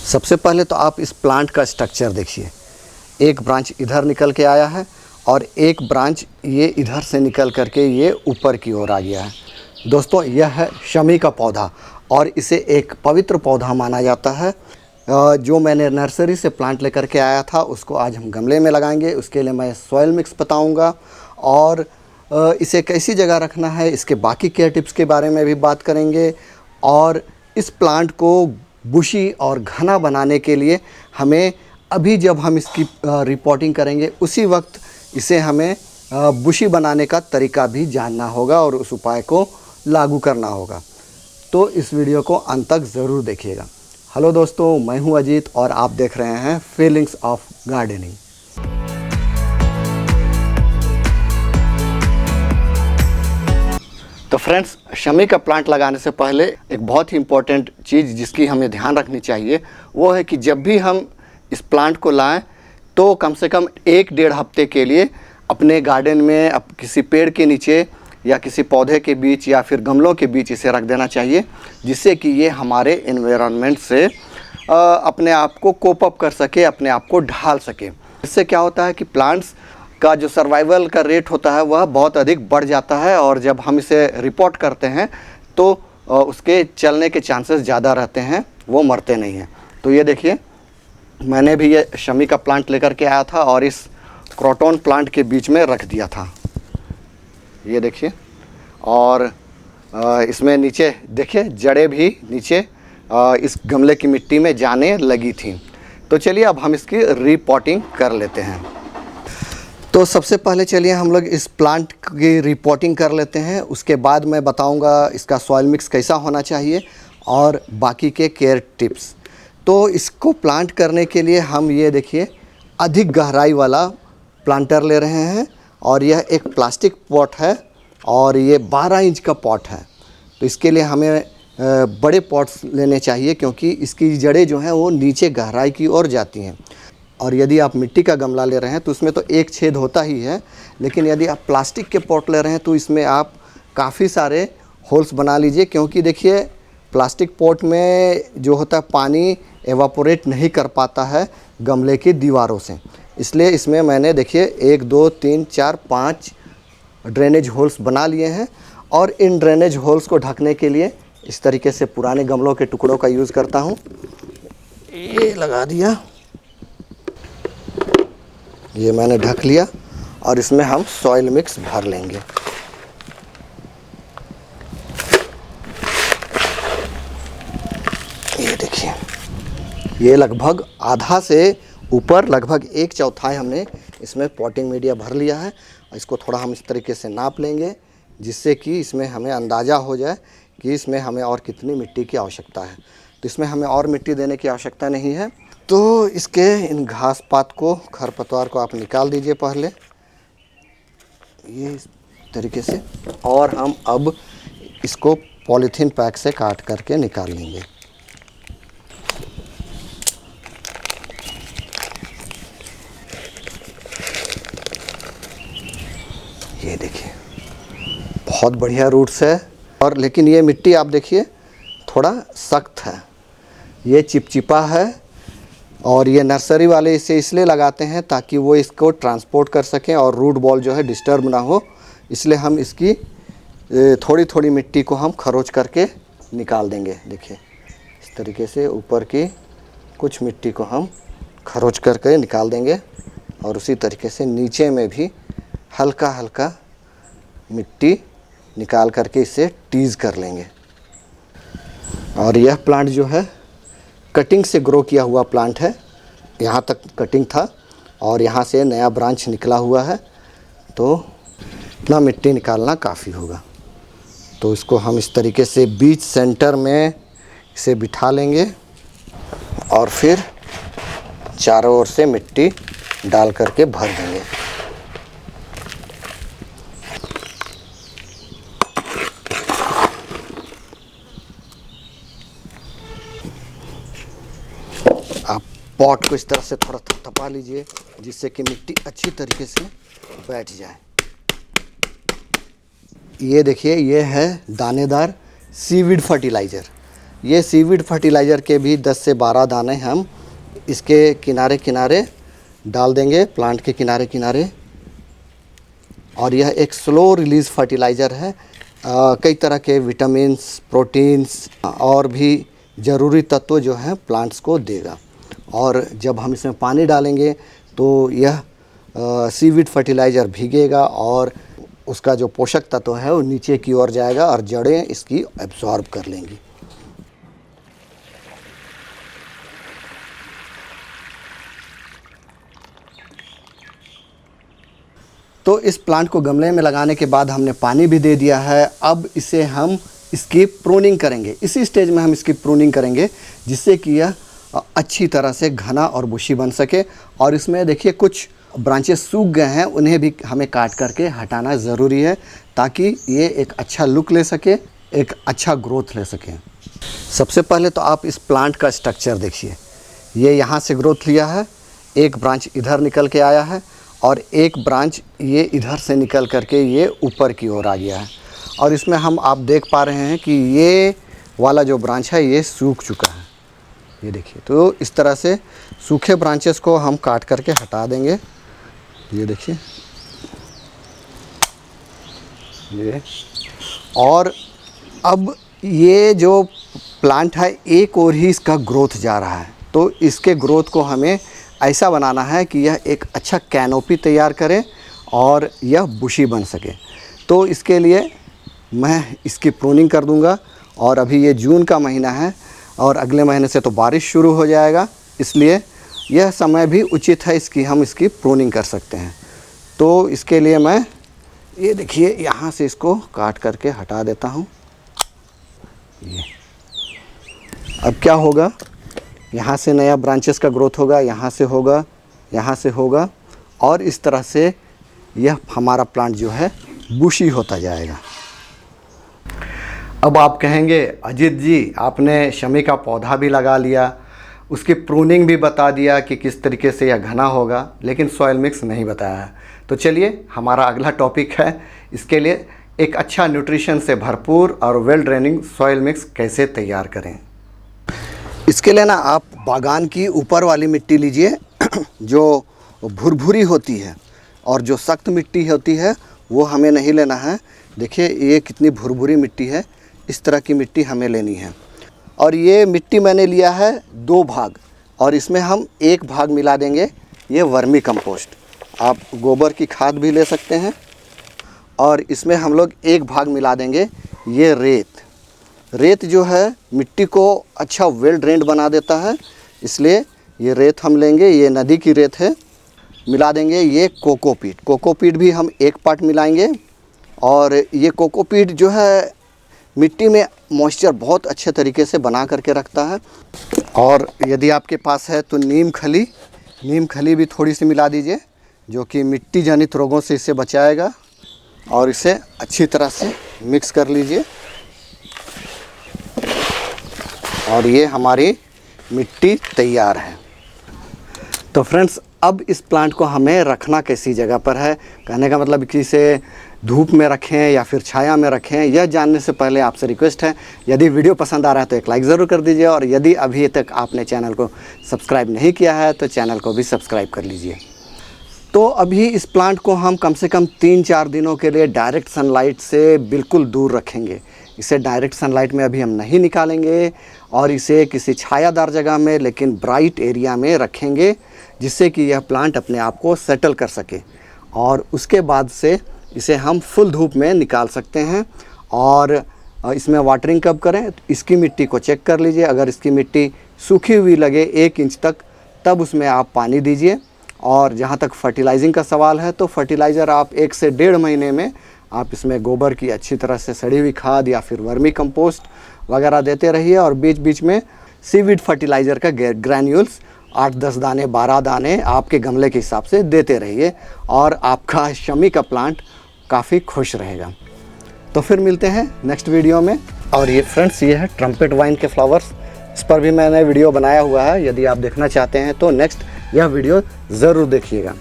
सबसे पहले तो आप इस प्लांट का स्ट्रक्चर देखिए। एक ब्रांच इधर निकल के आया है और एक ब्रांच ये इधर से निकल करके ये ऊपर की ओर आ गया है। दोस्तों, यह है शमी का पौधा और इसे एक पवित्र पौधा माना जाता है। जो मैंने नर्सरी से प्लांट लेकर के आया था उसको आज हम गमले में लगाएंगे। उसके लिए मैं सॉइल मिक्स बताऊंगा और इसे कैसी जगह रखना है, इसके बाकी केयर टिप्स के बारे में भी बात करेंगे। और इस प्लांट को बुशी और घना बनाने के लिए हमें अभी जब हम इसकी रिपोर्टिंग करेंगे उसी वक्त इसे हमें बुशी बनाने का तरीका भी जानना होगा और उस उपाय को लागू करना होगा। तो इस वीडियो को अंत तक ज़रूर देखिएगा। हेलो दोस्तों, मैं हूं अजीत और आप देख रहे हैं फीलिंग्स ऑफ गार्डनिंग। तो फ्रेंड्स, शमी का प्लांट लगाने से पहले एक बहुत ही इम्पोर्टेंट चीज़ जिसकी हमें ध्यान रखनी चाहिए वो है कि जब भी हम इस प्लांट को लाएं तो कम से कम 1-1.5 हफ्ते के लिए अपने गार्डन में किसी पेड़ के नीचे या किसी पौधे के बीच या फिर गमलों के बीच इसे रख देना चाहिए, जिससे कि ये हमारे एनवायरनमेंट से अपने आप को कोप अप कर सके, अपने आप को ढाल सके। इससे क्या होता है कि प्लांट्स का जो सर्वाइवल का रेट होता है वह बहुत अधिक बढ़ जाता है और जब हम इसे रिपोर्ट करते हैं तो उसके चलने के चांसेस ज़्यादा रहते हैं, वो मरते नहीं हैं। तो ये देखिए, मैंने भी ये शमी का प्लांट लेकर के आया था और इस क्रोटन प्लांट के बीच में रख दिया था। ये देखिए, और इसमें नीचे देखिए जड़ें भी नीचे इस गमले की मिट्टी में जाने लगी थी। तो चलिए अब हम इसकी रिपोर्टिंग कर लेते हैं। तो सबसे पहले चलिए हम लोग इस प्लांट की रिपोर्टिंग कर लेते हैं। उसके बाद मैं बताऊंगा इसका सॉइल मिक्स कैसा होना चाहिए और बाकी के केयर टिप्स। तो इसको प्लांट करने के लिए हम ये देखिए अधिक गहराई वाला प्लांटर ले रहे हैं और यह एक प्लास्टिक पॉट है और ये 12 इंच का पॉट है। तो इसके लिए हमें बड़े पॉट्स लेने चाहिए क्योंकि इसकी जड़ें जो हैं वो नीचे गहराई की ओर जाती हैं। और यदि आप मिट्टी का गमला ले रहे हैं तो उसमें तो एक छेद होता ही है, लेकिन यदि आप प्लास्टिक के पॉट ले रहे हैं तो इसमें आप काफ़ी सारे होल्स बना लीजिए, क्योंकि देखिए प्लास्टिक पॉट में जो होता है पानी एवापोरेट नहीं कर पाता है गमले की दीवारों से। इसलिए इसमें मैंने देखिए 1 2 3 4 5 ड्रेनेज होल्स बना लिए हैं और इन ड्रेनेज होल्स को ढकने के लिए इस तरीके से पुराने गमलों के टुकड़ों का यूज़ करता हूँ। ये लगा दिया, ये मैंने ढक लिया और इसमें हम सॉइल मिक्स भर लेंगे। ये देखिए, ये लगभग आधा से ऊपर लगभग 1/4 हमने इसमें पॉटिंग मीडिया भर लिया है। इसको थोड़ा हम इस तरीके से नाप लेंगे जिससे कि इसमें हमें अंदाज़ा हो जाए कि इसमें हमें और कितनी मिट्टी की आवश्यकता है। तो इसमें हमें और मिट्टी देने की आवश्यकता नहीं है। तो इसके इन घास पात को, खरपतवार को आप निकाल दीजिए पहले, ये इस तरीके से। और हम अब इसको पॉलीथीन पैक से काट करके निकाल लेंगे। ये देखिए, बहुत बढ़िया रूट्स है। और लेकिन ये मिट्टी आप देखिए थोड़ा सख्त है, ये चिपचिपा है और ये नर्सरी वाले इसे इसलिए लगाते हैं ताकि वो इसको ट्रांसपोर्ट कर सकें और रूट बॉल जो है डिस्टर्ब ना हो। इसलिए हम इसकी थोड़ी थोड़ी मिट्टी को हम खरोच करके निकाल देंगे। देखिए इस तरीके से ऊपर की कुछ मिट्टी को हम खरोच करके निकाल देंगे और उसी तरीके से नीचे में भी हल्का हल्का मिट्टी निकाल करके इसे टीज़ कर लेंगे। और यह प्लांट जो है कटिंग से ग्रो किया हुआ प्लांट है। यहाँ तक कटिंग था और यहाँ से नया ब्रांच निकला हुआ है, तो इतना मिट्टी निकालना काफ़ी होगा। तो इसको हम इस तरीके से बीच सेंटर में इसे बिठा लेंगे और फिर चारों ओर से मिट्टी डाल करके भर देंगे। आप पॉट को इस तरह से थोड़ा थपथपा लीजिए जिससे कि मिट्टी अच्छी तरीके से बैठ जाए। ये देखिए, ये है दानेदार सीवीड फर्टिलाइज़र। ये सीवीड फर्टिलाइज़र के भी 10 से 12 दाने हम इसके किनारे किनारे डाल देंगे, प्लांट के किनारे किनारे। और यह एक स्लो रिलीज़ फर्टिलाइज़र है। कई तरह के विटामिन्स, प्रोटीन्स और भी ज़रूरी तत्व जो हैं प्लांट्स को देगा। और जब हम इसमें पानी डालेंगे तो यह सीवीड फर्टिलाइज़र भीगेगा और उसका जो पोषक तत्व है वो नीचे की ओर जाएगा और जड़ें इसकी एब्जॉर्ब कर लेंगी। तो इस प्लांट को गमले में लगाने के बाद हमने पानी भी दे दिया है। अब इसे हम इसकी प्रूनिंग करेंगे। इसी स्टेज में हम इसकी प्रूनिंग करेंगे जिससे कि यह अच्छी तरह से घना और बुशी बन सके। और इसमें देखिए कुछ ब्रांचेस सूख गए हैं, उन्हें भी हमें काट करके हटाना ज़रूरी है ताकि ये एक अच्छा लुक ले सके, एक अच्छा ग्रोथ ले सके। सबसे पहले तो आप इस प्लांट का स्ट्रक्चर देखिए। ये यहाँ से ग्रोथ लिया है, एक ब्रांच इधर निकल के आया है और एक ब्रांच ये इधर से निकल करके ये ऊपर की ओर आ गया है। और इसमें हम आप देख पा रहे हैं कि ये वाला जो ब्रांच है ये सूख चुका है, ये देखिए। तो इस तरह से सूखे ब्रांचेस को हम काट करके हटा देंगे। ये देखिए ये। और अब ये जो प्लांट है एक और ही इसका ग्रोथ जा रहा है, तो इसके ग्रोथ को हमें ऐसा बनाना है कि यह एक अच्छा कैनोपी तैयार करे और यह बुशी बन सके। तो इसके लिए मैं इसकी प्रूनिंग कर दूंगा। और अभी ये जून का महीना है और अगले महीने से तो बारिश शुरू हो जाएगा, इसलिए यह समय भी उचित है हम इसकी प्रूनिंग कर सकते हैं। तो इसके लिए मैं ये देखिए यहाँ से इसको काट करके हटा देता हूँ। ये अब क्या होगा, यहाँ से नया ब्रांचेस का ग्रोथ होगा, यहाँ से होगा, यहाँ से होगा और इस तरह से यह हमारा प्लांट जो है बुशी होता जाएगा। अब आप कहेंगे अजीत जी आपने शमी का पौधा भी लगा लिया, उसकी प्रूनिंग भी बता दिया कि किस तरीके से यह घना होगा, लेकिन सॉइल मिक्स नहीं बताया है। तो चलिए हमारा अगला टॉपिक है, इसके लिए एक अच्छा न्यूट्रिशन से भरपूर और वेल ड्रेनिंग सॉइल मिक्स कैसे तैयार करें। इसके लिए ना आप बागान की ऊपर वाली मिट्टी लीजिए जो भुरभुरी होती है, और जो सख्त मिट्टी होती है वो हमें नहीं लेना है। देखिए ये कितनी भुरभुरी मिट्टी है, इस तरह की मिट्टी हमें लेनी है। और ये मिट्टी मैंने लिया है 2 भाग और इसमें हम 1 भाग मिला देंगे ये वर्मी कंपोस्ट। आप गोबर की खाद भी ले सकते हैं। और इसमें हम लोग 1 भाग मिला देंगे ये रेत। रेत जो है मिट्टी को अच्छा वेल ड्रेन्ड बना देता है, इसलिए ये रेत हम लेंगे, ये नदी की रेत है। मिला देंगे ये कोकोपीट। कोकोपीट भी हम 1 पार्ट मिलाएंगे। और ये कोकोपीट जो है मिट्टी में मॉइस्चर बहुत अच्छे तरीके से बना करके रखता है। और यदि आपके पास है तो नीम खली भी थोड़ी सी मिला दीजिए, जो कि मिट्टी जनित रोगों से इसे बचाएगा। और इसे अच्छी तरह से मिक्स कर लीजिए। और ये हमारी मिट्टी तैयार है। तो फ्रेंड्स अब इस प्लांट को हमें रखना कैसी जगह पर है, कहने का मतलब कि इसे धूप में रखें या फिर छाया में रखें, यह जानने से पहले आपसे रिक्वेस्ट है, यदि वीडियो पसंद आ रहा है तो एक लाइक ज़रूर कर दीजिए। और यदि अभी तक आपने चैनल को सब्सक्राइब नहीं किया है तो चैनल को भी सब्सक्राइब कर लीजिए। तो अभी इस प्लांट को हम कम से कम 3-4 दिनों के लिए डायरेक्ट सनलाइट से बिल्कुल दूर रखेंगे। इसे डायरेक्ट सनलाइट में अभी हम नहीं निकालेंगे और इसे किसी छायादार जगह में लेकिन ब्राइट एरिया में रखेंगे, जिससे कि यह प्लांट अपने आप को सेटल कर सके। और उसके बाद से इसे हम फुल धूप में निकाल सकते हैं। और इसमें वाटरिंग कब करें, इसकी मिट्टी को चेक कर लीजिए। अगर इसकी मिट्टी सूखी हुई लगे 1 इंच तक, तब उसमें आप पानी दीजिए। और जहाँ तक फर्टिलाइजिंग का सवाल है तो फर्टिलाइज़र आप 1 से 1.5 महीने में आप इसमें गोबर की अच्छी तरह से सड़ी हुई खाद या फिर वर्मी कंपोस्ट वगैरह देते रहिए। और बीच बीच में सीवीड फर्टिलाइज़र का ग्रैन्यूल्स 8-10 दाने 12 दाने आपके गमले के हिसाब से देते रहिए और आपका शमी का प्लांट काफ़ी खुश रहेगा। तो फिर मिलते हैं नेक्स्ट वीडियो में। और ये फ्रेंड्स ये है ट्रम्पेट वाइन के फ्लावर्स, इस पर भी मैंने वीडियो बनाया हुआ है, यदि आप देखना चाहते हैं तो नेक्स्ट यह वीडियो ज़रूर देखिएगा।